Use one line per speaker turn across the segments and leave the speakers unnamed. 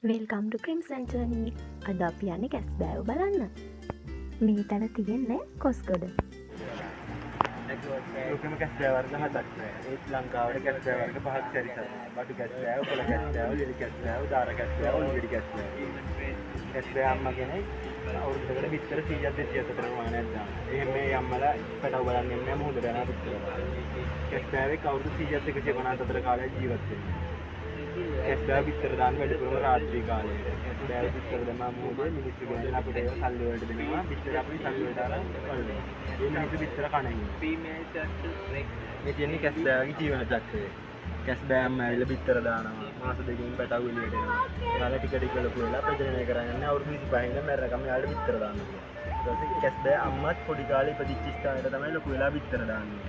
Welcome ටු crimson journey. අද අපි යන්නේ කැස්බෑව බලන්න. මේ තැන තියෙන්නේ කොස්ගොඩ.
ලෝකෙම කැස්බෑ වර්ග 7ක් නැහැ. ඒත් ලංකාවේ කැස්බෑ වර්ග 5ක් සැරිසරනවා. බඩු කැස්බෑව, කොළ කැස්බෑව, ලිලි කැස්බෑව, දාර කැස්බෑව, උල්ගෙඩි කැස්බෑව. කැස්බෑ අම්මා කෙනෙක් අවුරුද්දකට බිත්තර 100ක් 200ක් ප්‍රමාණයක් දානවා. එහෙම මේ අම්මලා පැටව බලන්න යන්නේ නැහැ මොහොතට යනවා බිත්තර බලන්න. කැස්බෑවෙක් අවුරුදු 100ක් 150 කාලයක් ජීවත් වෙනවා. කැස්බෑව බිත්තර දාන්න වැඩිපුරම රාත්‍රී කාලේ. කැස්බෑව බිත්තර දැම්මම මොහොතේ මිනිස්සු ගන්න අපිට ඒක සල්ලි වලට දෙනවා. බිත්තර අපිට සල්ලි වලට අරන් වළඳනවා. මේ මිනිස්සු බිත්තර කන ඉන්නේ. මේ කියන්නේ කැස්බෑවගේ ජීවන චක්‍රය. කැස්බෑම් ඇවිල්ලා බිත්තර දානවා. මාස දෙකකින් පැටව එළියට එනවා. එයාලා ටික ටික ලොකු වෙලා ප්‍රජනනය කරන්නේ අවුරුදු 25 ඉඳන් මැරෙනකම් එයාලට බිත්තර දාන්න පුළුවන්. ඊට පස්සේ කැස්බෑ අම්මත් පොඩි කාලේ ඉපදිච්ච ස්ථානෙට තමයි ලොකු වෙලා බිත්තර දාන්නේ.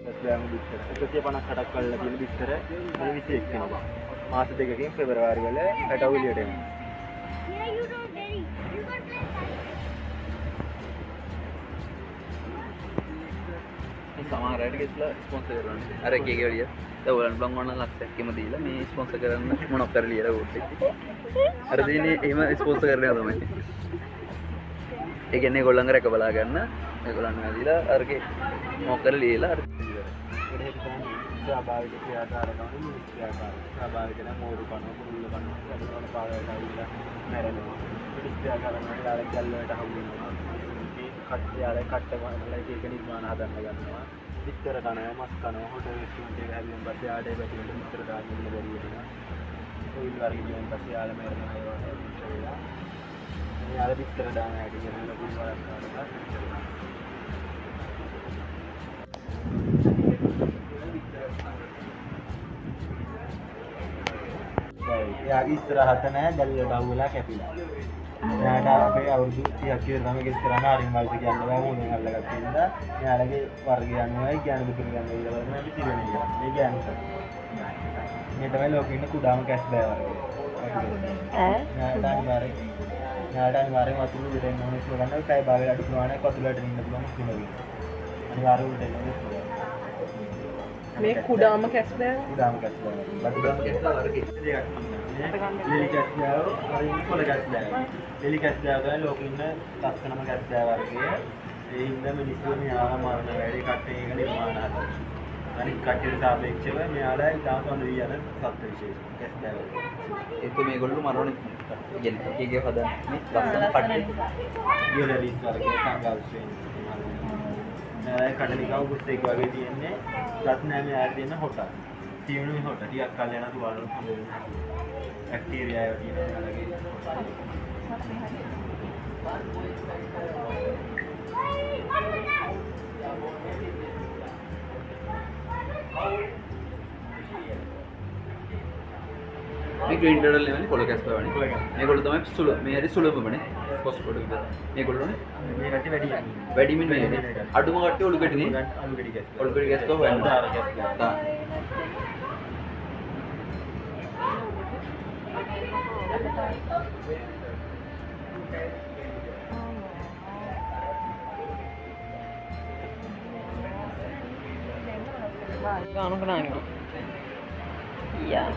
කැස්බෑම් බිත්තර 158ක් කල්ලා තියෙන බිත්තර 21 වෙනවා. මාස දෙකකින් පෙබරවාරි වල පැටව එළියට එනවා.
සමහර අයට ගෙස්ලා ස්පොන්සර් කරනවා. අර එකේ ගෙවලිය. දැන් ඔයගොල්ලන් බ්ලොග් වුණා ලක්ෂයක්ම දීලා මේ ස්පොන්සර් කරන්න මොනක් කරලා ලියලා ඕත් එක්ක. අර දෙන්නේ එහෙම ස්පොන්සර් කරනවා තමයි. ඒ කියන්නේ ඒගොල්ලන්ගේ රැක බලා ගන්න ඒගොල්ලන් ඇවිල්ලා අරගේ මොකක් කරලා ලියලා අර
ස්වාභාවික ක්‍රියාකාරකම් ස්වාභාවික නම් මෝරු කන කුරුල්ල කන සැදවන පාරවලට ඇවිල්ලා මැරෙනවා. පිටිස් ක්‍රියාකාරකම් වල යාල ගැල්ල වලට හමු වෙනවා. කට්ටියාලේ කට්ටමලා එක නිර්මාණ හදන්න ගන්නවා. විතර කනවා, මස් කනවා, හොටල් රෙස්ටුරන්ට් එක හැදුවන් පස්සේ ආඩේ පැටිවල විතර දාන්න ඉන්න බැරි වෙනවා. ඔයිල් වර්ග ගියන් පස්සේ යාල මැරෙනවා ඒ වගේ විතරලා. යාල විතර දාන හැටි කියන ලොකු වරක් කරනවා. යාගේ ඉස්සරහට නෑ දැල්ලට අහුවෙලා කැපිලා. එයාට අපේ අවුරුදු 30ක් විතර තමයි ගෙස් කරන්න හරිම වයස කියන්න බෑ මොනේ අල්ලගත්ත ඉඳලා එයාලගේ වර්ගය යනවා ඥාන දුක යනවා ඊළඟට බලන්න අපි තිරෙන්නේ කියලා. මේ ඥාන සර්. මේ තමයි ලෝකෙ ඉන්න කුඩාම කැස්බෑ වර්ගය. ඥානට අනිවාර්යෙන් වතුර දෙන්න ඕනේ කියලා ගන්න කයි භාගයට අඩු ප්‍රමාණයක් වතුරට ඉන්න පුළුවන් ස්තුමගේ. අනිවාර්යයෙන් දෙන්න ඕනේ.
මේ කුඩාම කැස්බෑ
කුඩාම කැස්බෑ. බඩුදාම කැස්බෑ වර්ගය. ලිලි කැස්බෑව වරින් කොළ කැස්බෑව. ලිලි කැස්බෑව තමයි ලෝකෙ ඉන්න ලස්සනම කැස්බෑ වර්ගය. ඒ හින්දා මිනිස්සු මෙයාලා මරණ වැඩි කට්ටිය එක නිර්මාණ හදනවා. අනිත් කට්ටියට සාපේක්ෂව මෙයාලා ඉතාම හොඳ වී යන සත්ත්ව විශේෂ කැස්බෑ වර්ගය.
ඒක මේගොල්ලෝ මරණේ කියන්නේ එකේ හදන්නේ ලස්සන කට්ටිය.
යුලරිස් වර්ගය සංගල්ෂයෙන්. කඩලිකව පුස්තක වගේ තියෙන්නේ රත්නෑම යාර තියෙන හොටක්. තියෙන මේ හොට ටිකක් කල් යන තුවාල වල හොඳ වෙනවා. බැක්ටීරියා ඒවා තියෙන වලගේ
මේ ග්‍රීන් ටර්ටල් නෙවෙයි කොළ කැස්බෑ වනේ. මේගොල්ලෝ තමයි සුළු මේ හරි සුළුමනේ. කොස්කොඩ විතර. මේගොල්ලෝනේ
මේ රටේ වැඩි යන්නේ.
වැඩිමින් වෙන්නේ. අඩුම කට්ටිය ඔලුගෙඩිනේ.
අලුගෙඩි කැස්බෑ.
ඔලුගෙඩි කැස්බෑ හොයන්න.
දාර කැස්බෑ.
තා.
ගානු කරන්නේ. යා.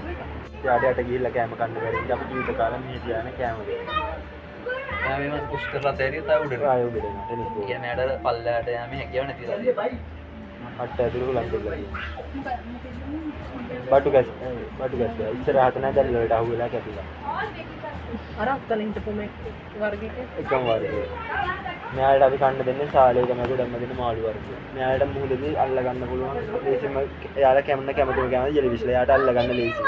යාඩයට ගිහිල්ලා කෑම කන්න බැරි ඉඳ අපි ජීවිත කාලෙම මේ තියාන කෑම දෙනවා.
දැන් මේ මාස පුෂ් කරලා තේරිය තා උඩට.
ආයෙ උඩ දෙනවා. Tennis ball.
කියන්නේ අර පල්ලයට යෑමේ හැකියාව නැතිලා තියෙනවා.
අට ඇතුළු ලං දෙලා. බඩු කැස්බෑ. ඉස්සරහට නෑ දැල්ල වලට අහුවෙලා කැපිලා.
අර අත්තල හිටපු මේ වර්ගයක
එකම වර්ගය. මෙයාලට අපි කන්න දෙන්නේ සාලේ තමයි ගොඩක්ම දෙන මාළු වර්ගය. මෙයාලට මුහුදේදී අල්ල ගන්න පුළුවන්. ඒසෙම එයාලා කැමතිම කැමති ජෙලිෆිෂ්ලා එයාට අල්ල ගන්න ලේසි.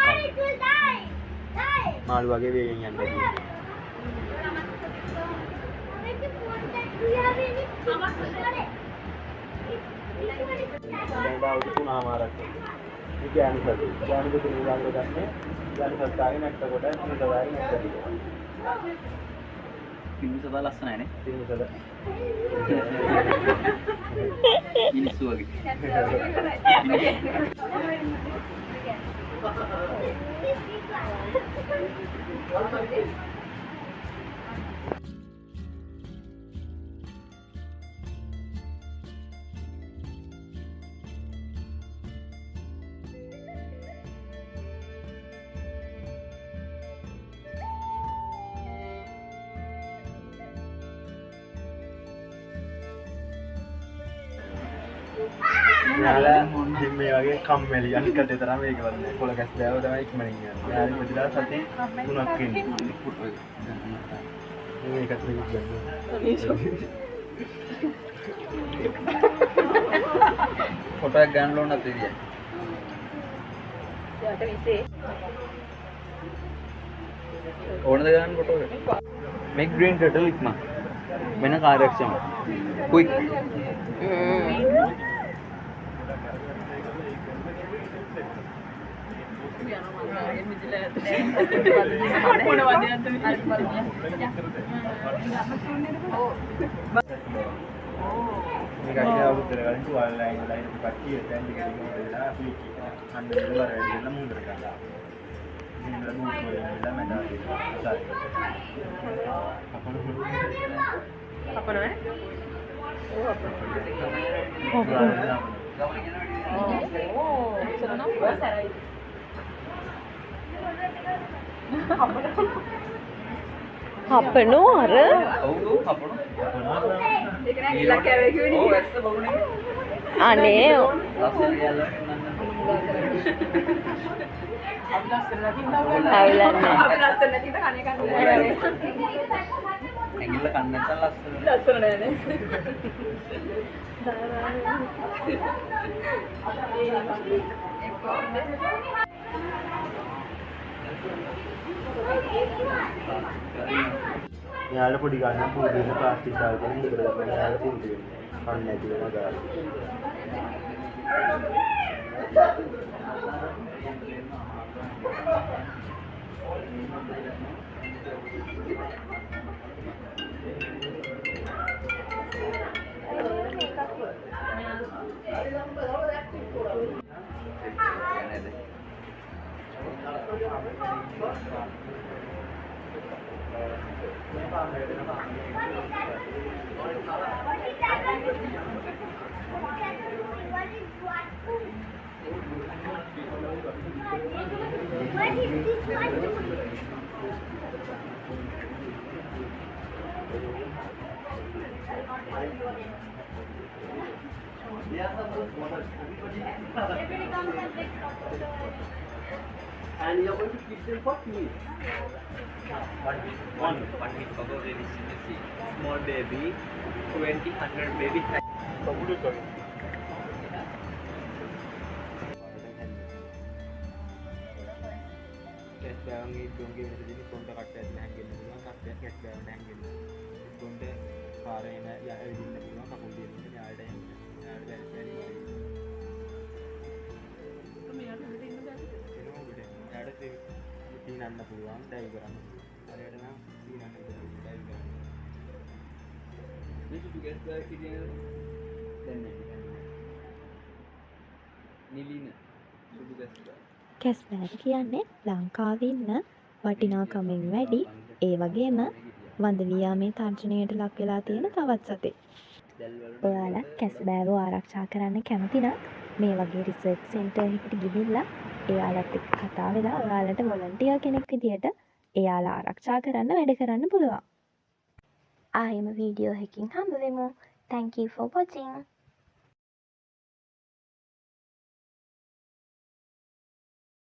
මාළු වගේ වේගෙන් යන්න බැහැ. දැන් අවුරුදු 3මාරක්. මේ ඥාන සතු. ඥාන දුක නිරාකරණය ගන්නේ ඥාන සත්‍යයෙන් නැක්ක කොට නිරවායි නැක්ක.
පින්සදා ලස්සනයිනේ.
පින්සද.
මිනිස්සු වගේ.
යාලා ඉතින් මේ වගේ කම්මැලි අනිකට තරම් මේක වගේ කොළ කැස් බෑව තමයි ඉක්මනින් යන්නේ. යාලා ඉතිලා සති 3ක් ඉන්නේ. මේකත් මේක
ෆොටෝ එක ගන්න ඕන නැති විදිය.
යාට විසේ.
ඕනද ගන්න ෆොටෝ එක? මේක green turtle ඉක්ම. වෙන කාර්යක්ෂම. quick.
මේක අයියා අවුරුද්දකට කලින් තුවාල ලයින් වල ඉන්න කට්ටිය දැන් ටික වෙලා අපි අන්න ඉවර වෙලා මුන්දර ගන්නවා. ඉතින් ලබු වෙලා මඩ
අපනෝ
අපනෝ අර
ඔව් අපොන.
ඒක නෑ ඉලක්ක කෑවේ කිව්වේ
ඔව් ඇත්ත බගුනේ.
අනේ
ලස්සන ගියලා
අපි ලස්සන නැති ඉඳලා
අවුලන්නේ
අපි ලස්සන නැති ඉඳ කණේ කන්නේ
ඇඟිල්ල කන්න නැත්නම් ලස්සන.
ලස්සන නෑනේ
යාලා පොඩි ගන්න පුරුදු වෙන ප්ලාස්ටික් දාගෙන ඉඳලා ගන්න යාලා පුරුදු වෙනවා. කන්න නැති වෙනවා ගාලා.
And you're going to keep them for me.
One week ago we received a small baby, 100 baby.
කැස් බෑවන්ගේ ඉක්කොන්ගේ මෙතනදී කොන්ට කට්ටයක් නැංගෙන්න පුළුවන් කට්ටයක් කැස් බෑව නැංගෙන්න. කොන්ට පාරේ එන ඇවිදින්න පුළුවන් කකුල් දෙන්න යාළට එන්න. යාළට බැරි බැරි වගේ. යාළට තීනන්න පුළුවන් ඩයිව් කරන්න. හරියට නම් තීනන්න පුළුවන් ඩයිව් කරන්න.
This is to get back again. Then Nilina. Should get back.
කැස්බෑව කියන්නේ ලංකාවේ ඉන්න වටිනාකමින් වැඩි ඒ වගේම වඳවියාමේ තර්ජනයට ලක් වෙලා තියෙන තවත් සතෙක්. ඔයාලා කැස්බෑව ආරක්ෂා කරන්න කැමති නම් මේ වගේ රිසර්ච් සෙන්ටර් එකකට ගිහිල්ලා එයාලත් එක්ක කතා වෙලා ඔයාලට වොලන්ටියර් කෙනෙක් විදියට එයාලා ආරක්ෂා කරන්න වැඩ කරන්න පුළුවන්. ආයෙම වීඩියෝ එකකින් හම්බ වෙමු. Thank you for watching.